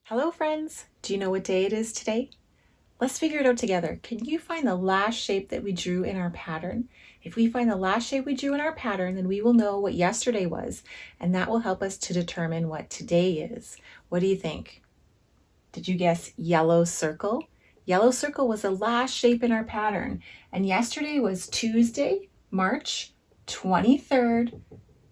Hello friends! Do you know what day it is today? Let's figure it out together. Can you find the last shape that we drew in our pattern? If we find the last shape we drew in our pattern, then we will know what yesterday was, and that will help us to determine what today is. What do you think? Did you guess yellow circle? Yellow circle was the last shape in our pattern, and yesterday was Tuesday, March 23rd,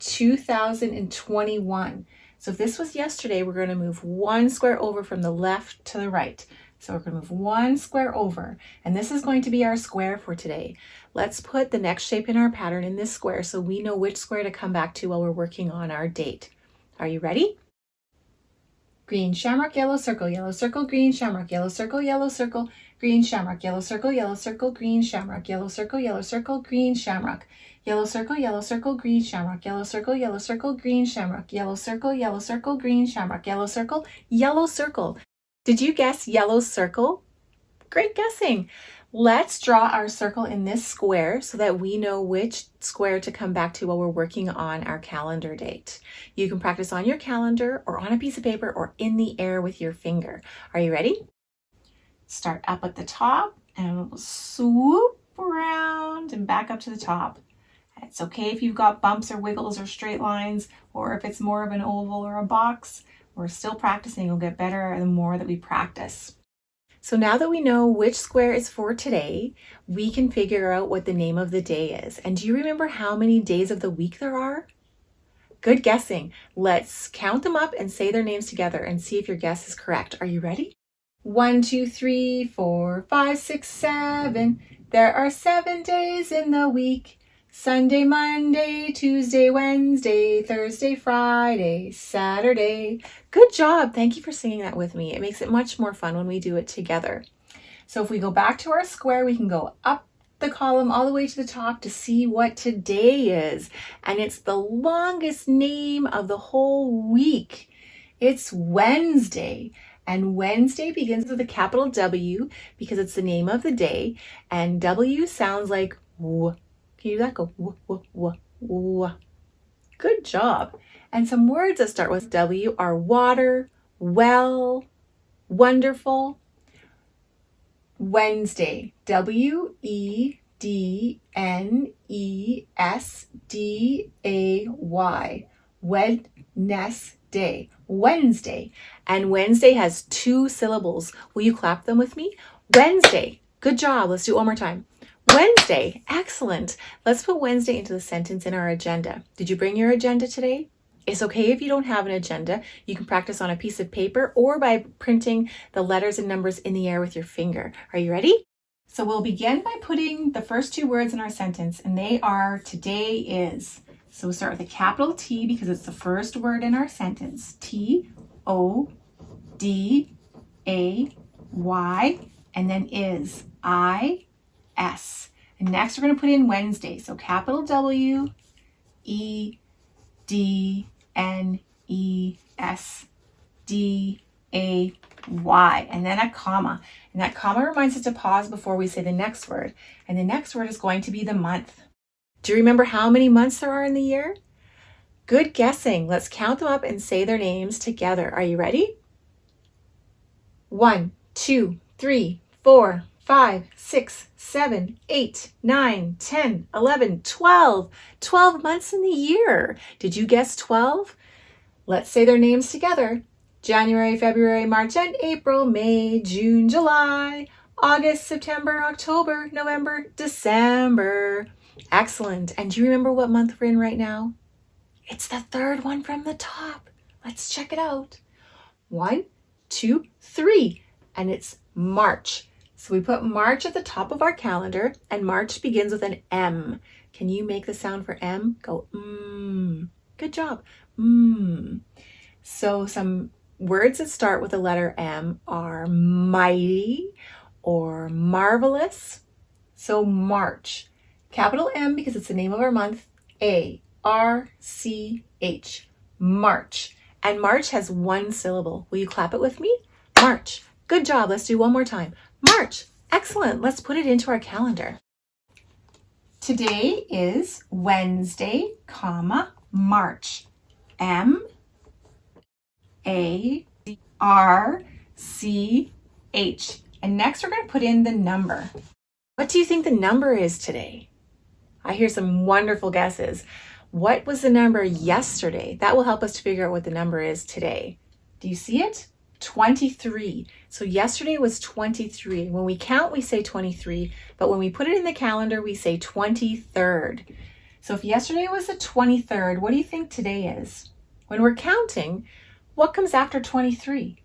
2021. So if this was yesterday, we're going to move one square over from the left to the right. So we're going to move one square over, and this is going to be our square for today. Let's put the next shape in our pattern in this square so we know which square to come back to while we're working on our date. Are you ready? Green shamrock, yellow circle, green shamrock, yellow circle, green shamrock, yellow circle, green shamrock, yellow circle, green shamrock. Yellow circle, green shamrock, yellow circle, green shamrock, yellow circle, green shamrock, yellow circle. Did you guess yellow circle? Great guessing. Let's draw our circle in this square so that we know which square to come back to while we're working on our calendar date. You can practice on your calendar or on a piece of paper or in the air with your finger. Are you ready? Start up at the top and we'll swoop around and back up to the top. It's okay if you've got bumps or wiggles or straight lines, or if it's more of an oval or a box. We're still practicing. We'll get better the more that we practice. So now that we know which square is for today, we can figure out what the name of the day is. And do you remember how many days of the week there are? Good guessing. Let's count them up and say their names together and see if your guess is correct. Are you ready? 1, 2, 3, 4, 5, 6, 7. There are 7 days in the week. Sunday, Monday, Tuesday, Wednesday, Thursday, Friday, Saturday. Good job. Thank you for singing that with me. It makes it much more fun when we do it together. So if we go back to our square, we can go up the column all the way to the top to see what today is. And it's the longest name of the whole week. It's Wednesday. And Wednesday begins with a capital W because it's the name of the day. And W sounds like W. Can you do that? Go, w, w, w, w. Good job. And some words that start with W are water, well, wonderful. Wednesday, Wednesday. Wednesday. Wednesday. And Wednesday has 2 syllables. Will you clap them with me? Wednesday. Good job. Let's do it one more time. Wednesday. Excellent. Let's put Wednesday into the sentence in our agenda. Did you bring your agenda today? It's okay if you don't have an agenda. You can practice on a piece of paper or by printing the letters and numbers in the air with your finger. Are you ready? So we'll begin by putting the first 2 words in our sentence, and they are today is. So we'll start with a capital T because it's the first word in our sentence. T-O-D-A-Y, and then is. I-S. And next we're going to put in Wednesday. So capital W, E, D, N, E, S, D, A, Y, and then a comma. And that comma reminds us to pause before we say the next word. And the next word is going to be the month. Do you remember how many months there are in the year? Good guessing. Let's count them up and say their names together. Are you ready? 1, 2, 3, 4, 5, 6, 7, 8, 9, 10, 11, 12. 12 months in the year. Did you guess 12? Let's say their names together. January, February, March, and April, May, June, July, August, September, October, November, December. Excellent. And do you remember what month we're in right now? It's the third one from the top. Let's check it out. 1, 2, 3. And it's March. So we put March at the top of our calendar, and March begins with an M. Can you make the sound for M? Go, mm. Good job. Mm. So some words that start with the letter M are mighty or marvelous. So March. Capital M because it's the name of our month. A-R-C-H. March. And March has 1 syllable. Will you clap it with me? March. Good job. Let's do one more time. March. Excellent. Let's put it into our calendar. Today is Wednesday, March. M-A R-C-H. And next we're going to put in the number. What do you think the number is today? I hear some wonderful guesses. What was the number yesterday? That will help us to figure out what the number is today. Do you see it? 23. So yesterday was 23. When we count, we say 23, but when we put it in the calendar, we say 23rd. So if yesterday was the 23rd, what do you think today is? When we're counting, what comes after 23?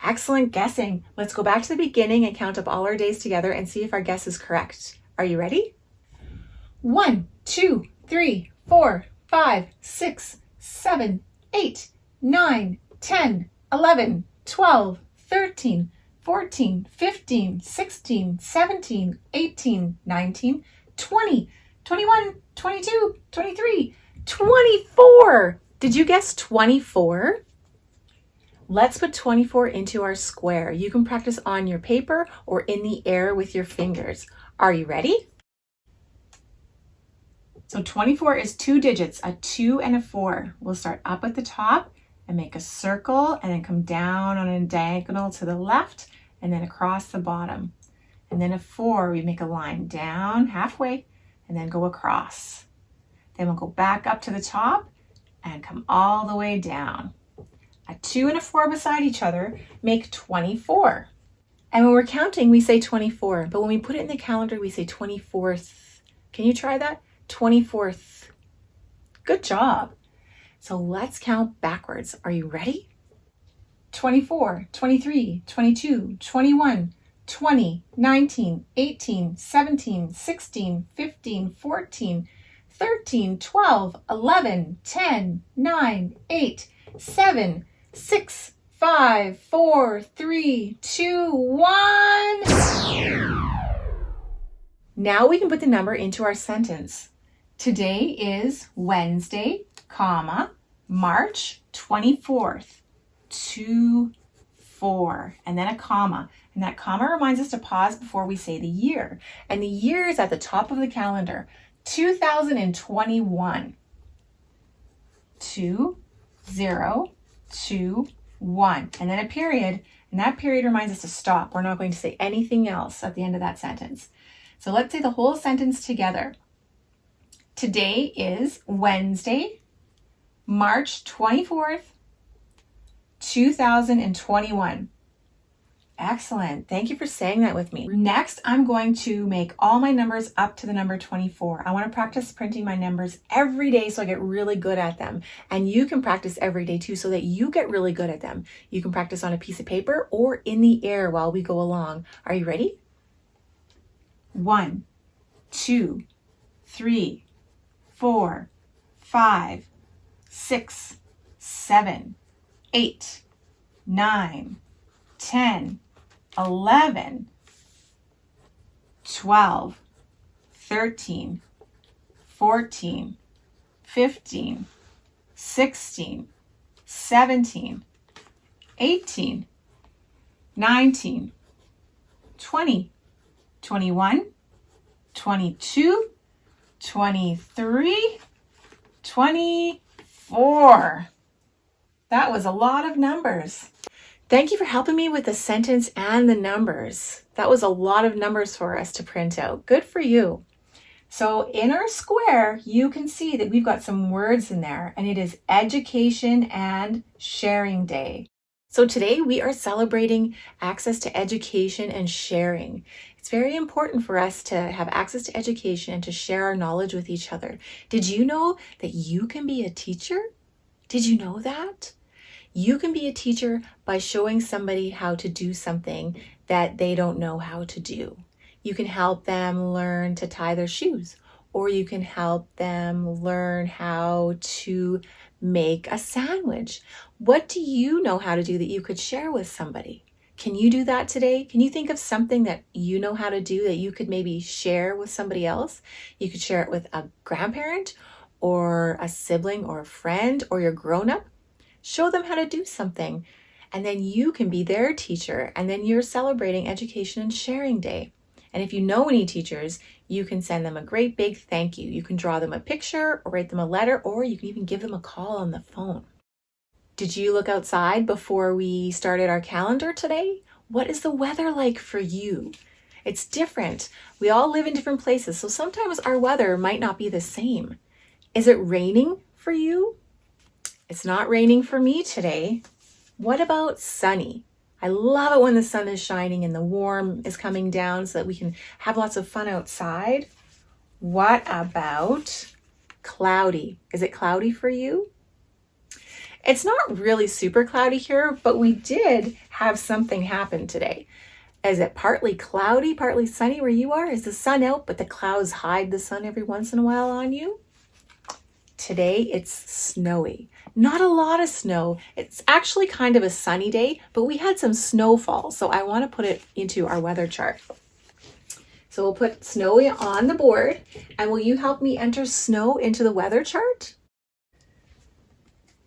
Excellent guessing. Let's go back to the beginning and count up all our days together and see if our guess is correct. Are you ready? 1, 2, 3, 4, 5, 6, 7, 8, 9, 10, 11, 12, 13, 14, 15, 16, 17, 18, 19, 20, 21, 22, 23, 24. Did you guess 24? Let's put 24 into our square. You can practice on your paper or in the air with your fingers. Are you ready? So 24 is 2 digits, a 2 and a 4. We'll start up at the top and make a circle and then come down on a diagonal to the left and then across the bottom. And then a 4, we make a line down halfway and then go across. Then we'll go back up to the top and come all the way down. A 2 and a 4 beside each other make 24. And when we're counting, we say 24, but when we put it in the calendar, we say 24th. Can you try that? 24th. Good job. So let's count backwards. Are you ready? 24, 23, 22, 21, 20, 19, 18, 17, 16, 15, 14, 13, 12, 11, 10, 9, 8, 7, 6, 5, 4, 3, 2, 1. Now we can put the number into our sentence. Today is Wednesday, comma, March 24th, 2, 4, and then a comma. And that comma reminds us to pause before we say the year. And the year is at the top of the calendar, 2021. 2, 0, 2, 1. And then a period. And that period reminds us to stop. We're not going to say anything else at the end of that sentence. So let's say the whole sentence together. Today is Wednesday, March 24th, 2021. Excellent. Thank you for saying that with me. Next, I'm going to make all my numbers up to the number 24. I want to practice printing my numbers every day so I get really good at them. And you can practice every day too so that you get really good at them. You can practice on a piece of paper or in the air while we go along. Are you ready? 1, 2, 3, 4, 5, 6, 7, 8, 9, 10, 11, 12, 13, 14, 15, 16, 17, 18, 19, 20, 21, 22, 23, 24. That was a lot of numbers. Thank you for helping me with the sentence and the numbers. That was a lot of numbers for us to print out. Good for you. So in our square, you can see that we've got some words in there, and it is Education and Sharing Day. So today we are celebrating access to education and sharing. It's very important for us to have access to education and to share our knowledge with each other. Did you know that you can be a teacher? Did you know that? You can be a teacher by showing somebody how to do something that they don't know how to do. You can help them learn to tie their shoes, or you can help them learn how to make a sandwich. What do you know how to do that you could share with somebody? Can you do that today? Can you think of something that you know how to do that you could maybe share with somebody else? You could share it with a grandparent or a sibling or a friend or your grown-up. Show them how to do something, and then you can be their teacher, and then you're celebrating Education and Sharing Day. And if you know any teachers, you can send them a great big thank you. You can draw them a picture or write them a letter, or you can even give them a call on the phone. Did you look outside before we started our calendar today? What is the weather like for you? It's different. We all live in different places, so sometimes our weather might not be the same. Is it raining for you? It's not raining for me today. What about sunny? I love it when the sun is shining and the warm is coming down so that we can have lots of fun outside. What about cloudy? Is it cloudy for you? It's not really super cloudy here, but we did have something happen today. Is it partly cloudy, partly sunny where you are? Is the sun out, but the clouds hide the sun every once in a while on you? Today it's snowy. Not a lot of snow. It's actually kind of a sunny day, but we had some snowfall, so I want to put it into our weather chart. So we'll put snowy on the board, and will you help me enter snow into the weather chart?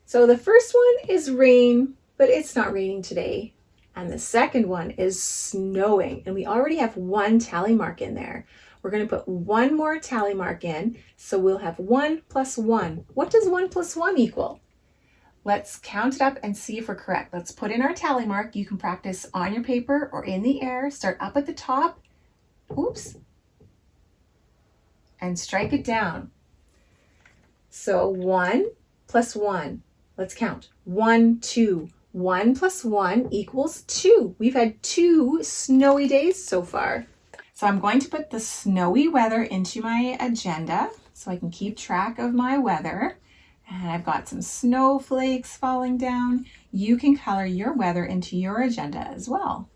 So the first one is rain, but it's not raining today. And the second one is snowing, and we already have one tally mark in there. We're going to put one more tally mark in, so we'll have 1 plus 1. What does 1 plus 1 equal? Let's count it up and see if we're correct. Let's put in our tally mark. You can practice on your paper or in the air. Start up at the top. Oops. And strike it down. So 1 plus 1. Let's count. 1, 2. 1 plus 1 equals 2. We've had 2 snowy days so far. So I'm going to put the snowy weather into my agenda so I can keep track of my weather. And I've got some snowflakes falling down. You can color your weather into your agenda as well.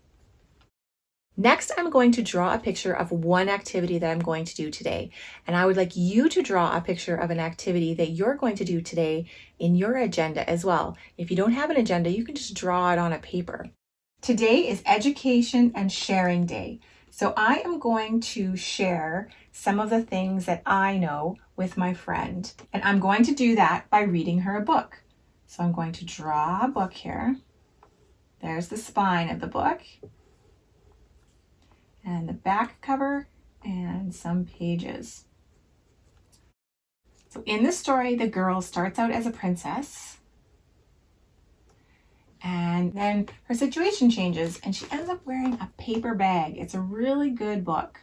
Next, I'm going to draw a picture of one activity that I'm going to do today. And I would like you to draw a picture of an activity that you're going to do today in your agenda as well. If you don't have an agenda, you can just draw it on a paper. Today is Education and Sharing Day. So I am going to share some of the things that I know with my friend. And I'm going to do that by reading her a book. So I'm going to draw a book here. There's the spine of the book. And the back cover and some pages. So in the story, the girl starts out as a princess. And then her situation changes and she ends up wearing a paper bag. It's a really good book.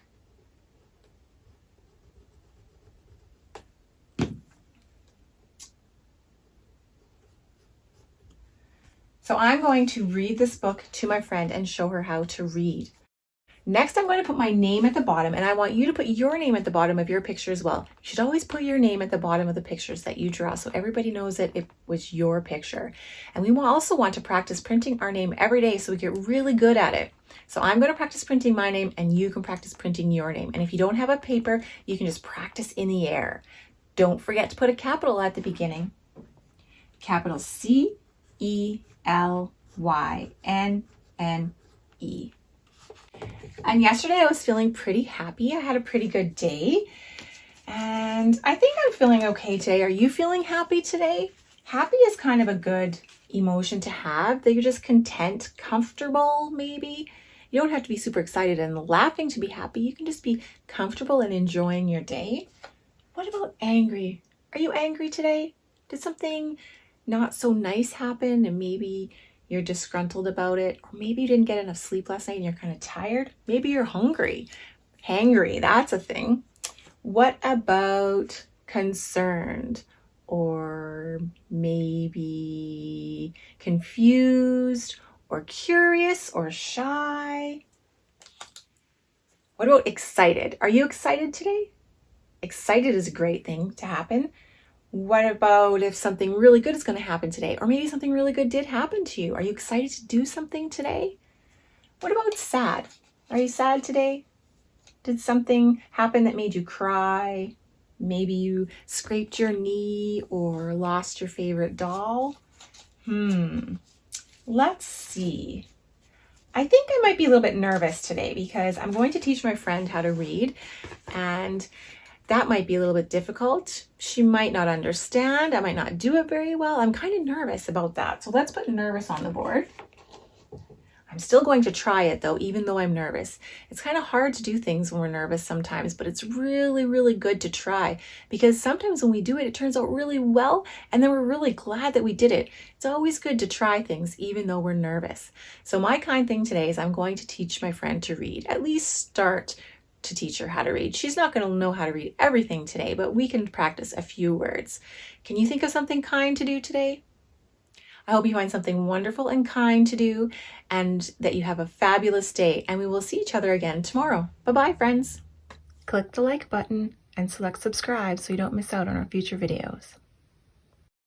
So I'm going to read this book to my friend and show her how to read. Next, I'm going to put my name at the bottom, and I want you to put your name at the bottom of your picture as well. You should always put your name at the bottom of the pictures that you draw so everybody knows that it was your picture. And we also want to practice printing our name every day so we get really good at it. So I'm going to practice printing my name, and you can practice printing your name. And if you don't have a paper, you can just practice in the air. Don't forget to put a capital at the beginning. Capital C-E-L-Y-N-N-E. And yesterday I was feeling pretty happy. I had a pretty good day. And I think I'm feeling okay today. Are you feeling happy today? Happy is kind of a good emotion to have, that you're just content, comfortable maybe. You don't have to be super excited and laughing to be happy. You can just be comfortable and enjoying your day. What about angry? Are you angry today? Did something not so nice happen and maybe you're disgruntled about it, or maybe you didn't get enough sleep last night and you're kind of tired? Maybe you're hungry. Hangry, that's a thing. What about concerned, or maybe confused, or curious, or shy? What about excited? Are you excited today? Excited is a great thing to happen. What about if something really good is going to happen today? Or maybe something really good did happen to you. Are you excited to do something today? What about sad? Are you sad today? Did something happen that made you cry? Maybe you scraped your knee or lost your favorite doll? Let's see. I think I might be a little bit nervous today because I'm going to teach my friend how to read, and that might be a little bit difficult. She might not understand. I might not do it very well. I'm kind of nervous about that. So let's put nervous on the board. I'm still going to try it though, even though I'm nervous. It's kind of hard to do things when we're nervous sometimes, but it's really, really good to try because sometimes when we do it, it turns out really well, and then we're really glad that we did it. It's always good to try things even though we're nervous. So my kind thing today is I'm going to teach my friend to read, at least start to teach her how to read. She's not going to know how to read everything today, but we can practice a few words. Can you think of something kind to do today? I hope you find something wonderful and kind to do and that you have a fabulous day, and we will see each other again tomorrow. Bye-bye, friends. Click the like button and select subscribe so you don't miss out on our future videos.